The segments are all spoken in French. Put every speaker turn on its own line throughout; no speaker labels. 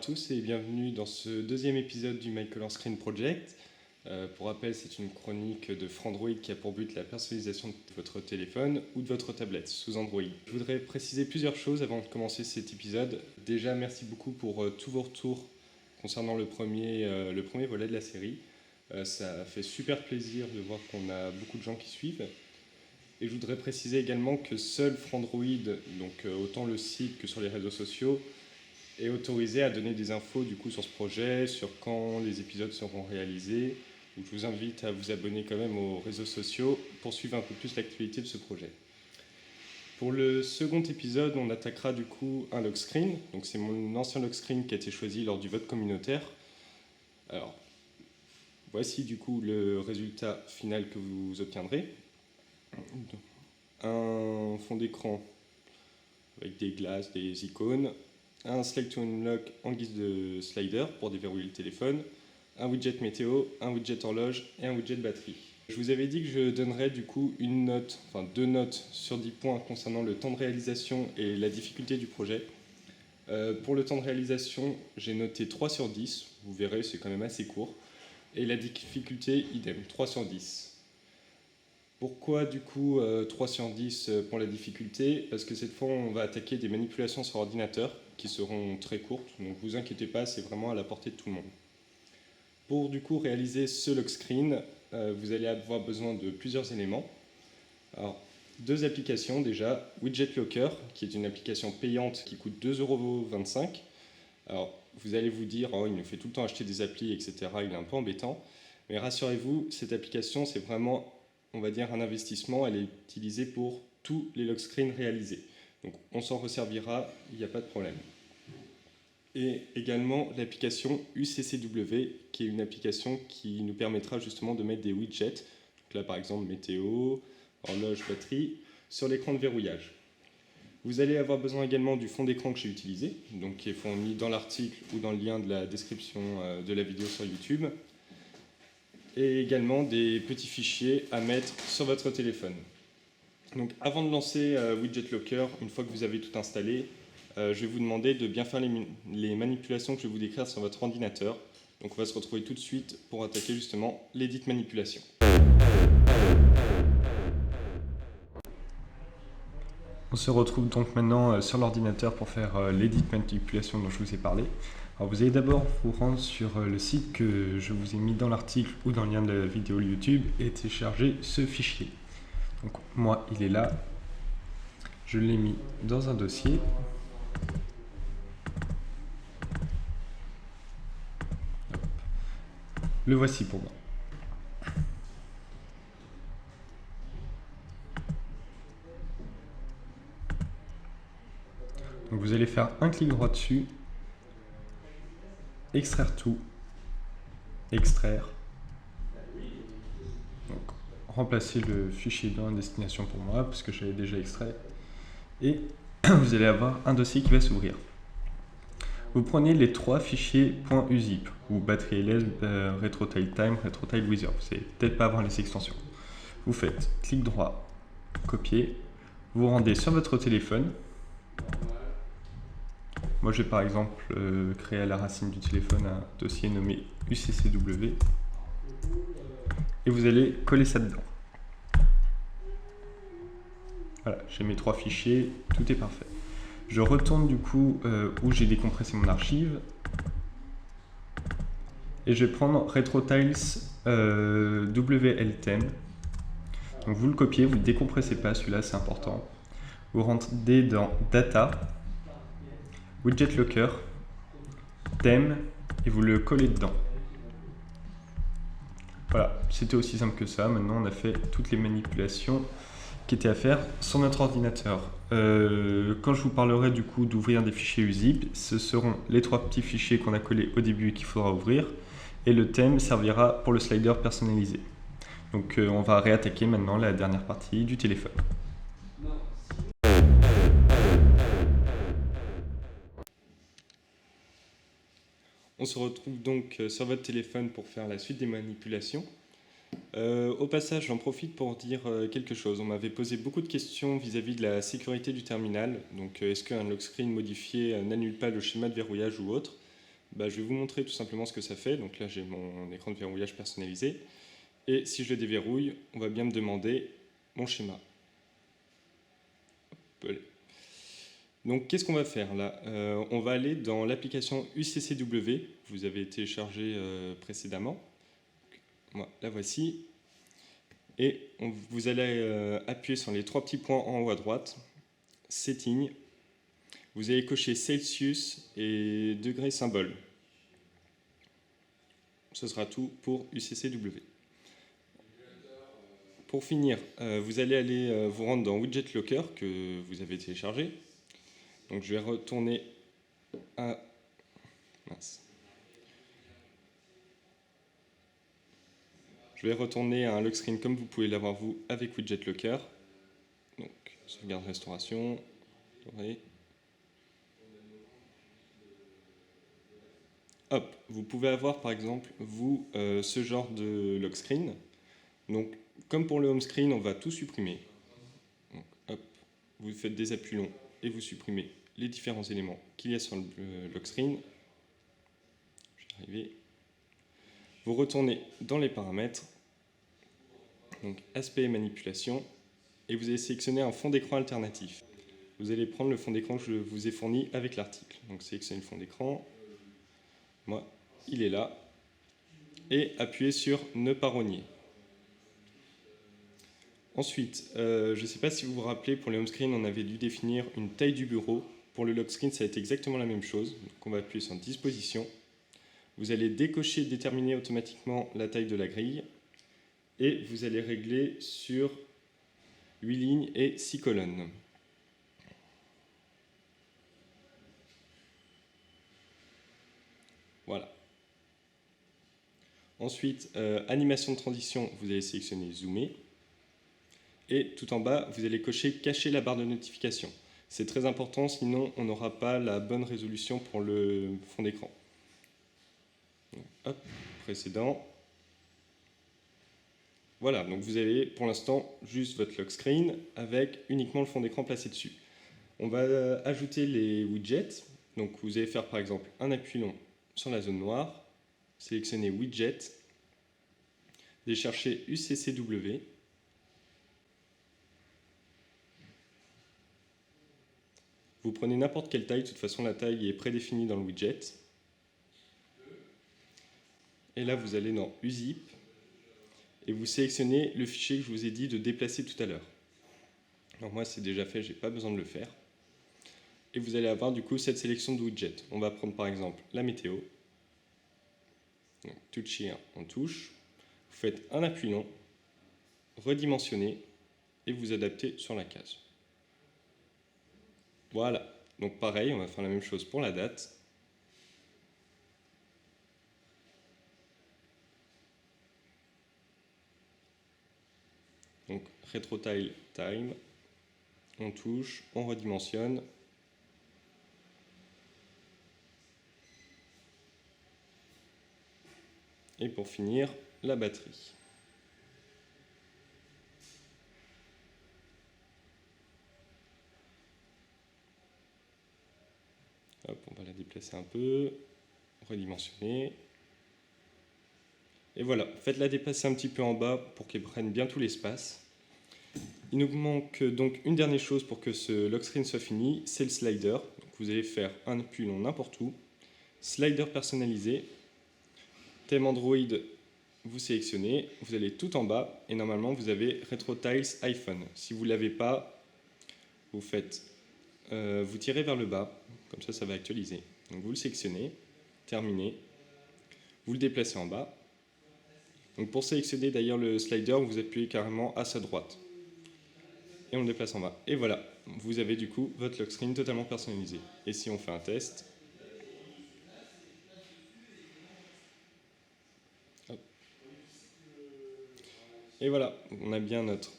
tous et bienvenue dans ce deuxième épisode du My Color Screen Project. Pour rappel, c'est une chronique de Frandroid qui a pour but la personnalisation de votre téléphone ou de votre tablette sous Android. Je voudrais préciser plusieurs choses avant de commencer cet épisode. Déjà, merci beaucoup pour tous vos retours concernant le premier volet de la série. Ça fait super plaisir de voir qu'on a beaucoup de gens qui suivent. Et je voudrais préciser également que seul Frandroid, donc autant le site que sur les réseaux sociaux, est autorisé à donner des infos du coup sur ce projet, sur quand les épisodes seront réalisés. Donc, je vous invite à vous abonner quand même aux réseaux sociaux pour suivre un peu plus l'actualité de ce projet. Pour le second épisode, on attaquera du coup un lock screen. Donc c'est mon ancien lock screen qui a été choisi lors du vote communautaire. Alors, voici du coup le résultat final que vous obtiendrez. Un fond d'écran avec des glaces, des icônes, un Slide to Unlock en guise de slider pour déverrouiller le téléphone, un widget météo, un widget horloge et un widget batterie. Je vous avais dit que je donnerais du coup deux notes sur 10 points concernant le temps de réalisation et la difficulté du projet. Pour le temps de réalisation, j'ai noté 3 sur 10, vous verrez c'est quand même assez court, et la difficulté idem, 3 sur 10. Pourquoi du coup 3 sur 10 pour la difficulté? Parce que cette fois on va attaquer des manipulations sur ordinateur qui seront très courtes, donc vous inquiétez pas, c'est vraiment à la portée de tout le monde. Pour du coup réaliser ce lock screen, vous allez avoir besoin de plusieurs éléments. Alors, deux applications déjà, Widget Locker, qui est une application payante qui coûte 2,25 €. Alors vous allez vous dire, oh, il nous fait tout le temps acheter des applis, etc., il est un peu embêtant. Mais rassurez-vous, cette application c'est vraiment, on va dire, un investissement, elle est utilisée pour tous les lock screens réalisés. Donc on s'en resservira, il n'y a pas de problème. Et également l'application UCCW, qui est une application qui nous permettra justement de mettre des widgets, donc là par exemple météo, horloge, batterie, sur l'écran de verrouillage. Vous allez avoir besoin également du fond d'écran que j'ai utilisé, donc qui est fourni dans l'article ou dans le lien de la description de la vidéo sur YouTube, et également des petits fichiers à mettre sur votre téléphone. Donc avant de lancer Widget Locker, une fois que vous avez tout installé, je vais vous demander de bien faire les manipulations que je vais vous décrire sur votre ordinateur. Donc on va se retrouver tout de suite pour attaquer justement les dites manipulations. On se retrouve donc maintenant sur l'ordinateur pour faire les dites manipulations dont je vous ai parlé. Alors vous allez d'abord vous rendre sur le site que je vous ai mis dans l'article ou dans le lien de la vidéo YouTube et télécharger ce fichier. Donc moi il est là, je l'ai mis dans un dossier. Le voici pour moi. Donc vous allez faire un clic droit dessus, extraire tout, extraire, donc remplacer le fichier dans la destination pour moi parce que j'avais déjà extrait, et vous allez avoir un dossier qui va s'ouvrir. Vous prenez les trois fichiers .uzip ou batterie LS, RetroTileTime, RetroTileWizard. Vous savez peut-être pas avoir les extensions. Vous faites clic droit, copier, vous rendez sur votre téléphone. Moi je vais par exemple créer à la racine du téléphone un dossier nommé UCCW et vous allez coller ça dedans. Voilà, j'ai mes trois fichiers, tout est parfait. Je retourne du coup où j'ai décompressé mon archive et je vais prendre RetroTiles WL10. Donc vous le copiez, vous ne le décompressez pas, celui-là c'est important. Vous rentrez dans Data, Widget Locker, Theme et vous le collez dedans. Voilà, c'était aussi simple que ça. Maintenant on a fait toutes les manipulations qui étaient à faire sur notre ordinateur. Quand je vous parlerai du coup d'ouvrir des fichiers UZIP, ce seront les trois petits fichiers qu'on a collés au début et qu'il faudra ouvrir, et le thème servira pour le slider personnalisé. Donc on va réattaquer maintenant la dernière partie du téléphone. On se retrouve donc sur votre téléphone pour faire la suite des manipulations. Au passage, j'en profite pour dire quelque chose. On m'avait posé beaucoup de questions vis-à-vis de la sécurité du terminal. Donc, est-ce qu'un lock screen modifié n'annule pas le schéma de verrouillage ou autre? Je vais vous montrer tout simplement ce que ça fait. Donc là, j'ai mon écran de verrouillage personnalisé. Et si je le déverrouille, on va bien me demander mon schéma. Hop, donc, qu'est-ce qu'on va faire là? On va aller dans l'application UCCW, que vous avez téléchargée précédemment. Moi, la voici. Et vous allez appuyer sur les 3 petits points en haut à droite, Settings. Vous allez cocher Celsius et degré symbole. Ce sera tout pour UCCW. Pour finir, vous allez aller vous rendre dans Widget Locker que vous avez téléchargé. Donc je vais retourner à... Mince. Je vais retourner à un lock screen comme vous pouvez l'avoir vous avec Widget Locker. Donc sauvegarde restauration. Hop, vous pouvez avoir par exemple vous ce genre de lock screen. Donc comme pour le home screen, on va tout supprimer. Donc, hop, vous faites des appuis longs et vous supprimez les différents éléments qu'il y a sur le lock screen. Je vais y arriver. Vous retournez dans les paramètres, donc aspect et manipulation, et vous allez sélectionner un fond d'écran alternatif. Vous allez prendre le fond d'écran que je vous ai fourni avec l'article. Donc sélectionnez le fond d'écran. Moi, il est là. Et appuyez sur ne pas rogner. Ensuite, je ne sais pas si vous vous rappelez, pour les home screen, on avait dû définir une taille du bureau. Pour le lock screen, ça va être exactement la même chose. Donc on va appuyer sur disposition. Vous allez décocher, déterminer automatiquement la taille de la grille. Et vous allez régler sur 8 lignes et 6 colonnes. Voilà. Ensuite, animation de transition, vous allez sélectionner zoomer. Et tout en bas, vous allez cocher cacher la barre de notification. C'est très important, sinon on n'aura pas la bonne résolution pour le fond d'écran. Hop, précédent. Voilà, donc vous avez pour l'instant juste votre lock screen avec uniquement le fond d'écran placé dessus. On va ajouter les widgets. Donc vous allez faire par exemple un appui long sur la zone noire, sélectionner widget, allez chercher UCCW. Vous prenez n'importe quelle taille, de toute façon la taille est prédéfinie dans le widget. Et là vous allez dans UZIP et vous sélectionnez le fichier que je vous ai dit de déplacer tout à l'heure. Alors moi c'est déjà fait, je n'ai pas besoin de le faire. Et vous allez avoir du coup cette sélection de widgets. On va prendre par exemple la météo. Donc, touch here, on touche. Vous faites un appui long, redimensionnez et vous adaptez sur la case. Voilà, donc pareil, on va faire la même chose pour la date. Donc RetroTile Time, on touche, on redimensionne. Et pour finir, la batterie. Hop, on va la déplacer un peu, redimensionner. Et voilà, faites-la déplacer un petit peu en bas pour qu'elle prenne bien tout l'espace. Il nous manque donc une dernière chose pour que ce lock screen soit fini, c'est le slider. Donc vous allez faire un appui long n'importe où, slider personnalisé, thème Android, vous sélectionnez, vous allez tout en bas et normalement vous avez RetroTiles iPhone. Si vous ne l'avez pas, vous faites, vous tirez vers le bas, comme ça va actualiser. Donc vous le sélectionnez, terminez, vous le déplacez en bas. Donc pour sélectionner d'ailleurs le slider, vous appuyez carrément à sa droite. Et on le déplace en bas. Et voilà, vous avez du coup votre lock screen totalement personnalisé. Et si on fait un test, hop. Et voilà, on a bien notre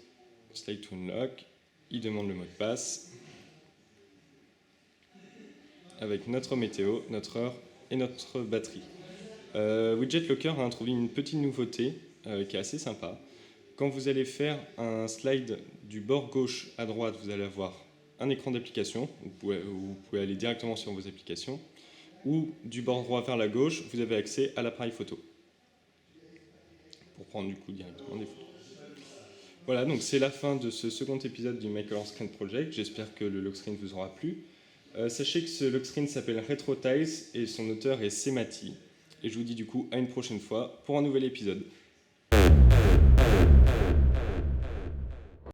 slide to unlock. Il demande le mot de passe avec notre météo, notre heure et notre batterie. Widget Locker a introduit une petite nouveauté qui est assez sympa. Quand vous allez faire un slide du bord gauche à droite, vous allez avoir un écran d'application, où vous pouvez aller directement sur vos applications. ou du bord droit vers la gauche, vous avez accès à l'appareil photo pour prendre du coup directement des photos. Voilà, donc c'est la fin de ce second épisode du Make a Lock Screen Project. J'espère que le lock screen vous aura plu. Sachez que ce lock screen s'appelle RetroTiles et son auteur est Semati. Et je vous dis du coup à une prochaine fois pour un nouvel épisode.